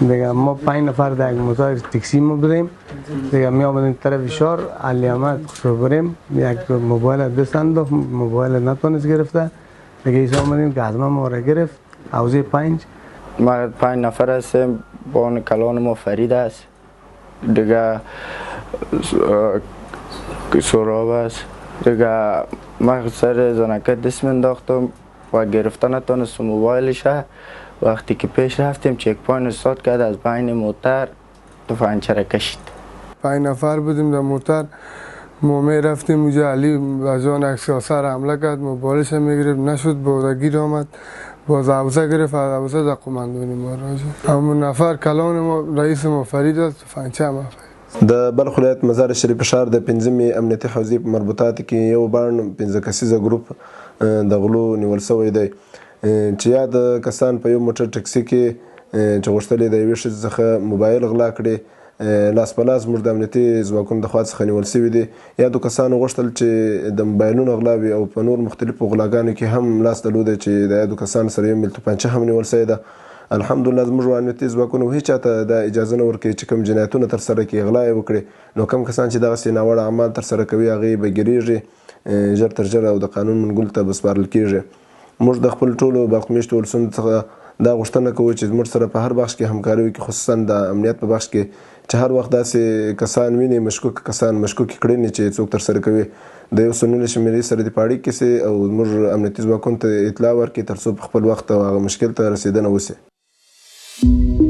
ما 5 نفر در یک موتور تاکسی ما بودیم دیگه می آمدیم طرف شهر علی احمد بریم یک موبایل دست انداخت موبایل نتونست گرفته دیگه ایسا آمدیم گازما ما را گرفت حوزه 5 ما 5 نفر هستیم بان کلان ما فرید است دیگه سراب است دیگه ما سر زنکه دست انداختم و گرفته نتونستم موبایلش. وقتی که پیش رفتیم چک پوینت استاد کرد از بین موتر تفنگچی را کشید. 5 نفر بودیم در موتر ما می رفتیم اونجا علی بجان اکسیاسر حمله کرد موبایلش میگرفت نشد بودگیر آمد باز عوضه گرفت از عوضه در قماندونی ما راجع همون نفر کلان ما رئیس ما فرید است تفنگچی ما د بلخ ولایت مزار شریف ښار د 5مې امنیتي حوزې په مربوطاتو کې یو بڼ 15 کسیزه ګروپ د غلو نیول شوی دی چې یا د کسان په یو موټر ټکسي کې چې غوښتل یې د یوې ښځې څخه موبایل غلا کړي لاس په لاس زموږ د امنیتي ځواکونو د خوا څخه نیول شوي دي. یا د کسانو غوښتل چې د موبایلونو غلا وي او په نور مختلفو غلاګانو کې هم لاس درلودی چې د یادو کسانو سره یو میل توپنچه هم نیول شوې ده. الحمدلله زموږ امنیتي ځواکونو هیڅ چاته د اجازه نه ورکوي چې کوم جنایتونه ترسره کړي غلا یې وکړي نو کوم کسان چې دغسې ناوړه اعمال ترسره کوي هغې به ګیرېږي ژر تر ژره او د قانون منګولو ته به سپارل کېږي. موږ د خپل ټولو برق میشتو ولسونو څخه دا غوښتنه کوو چې زموږ سره په هر بخش کې همکاري وکړي خصوصا د امنیت په بخش کې چې هر وخت داسې کسان ویني مشکوک کسان مشکوکې کړنې چې څوک ترسره کوي د یو څو 19 ملي سره د په اړیکې کې سي او زموږ امنیتي ځواکونو ته اطلاع ورکړي تر څو په خپل وخت او هغه مشکل ته رسېدنه وشي.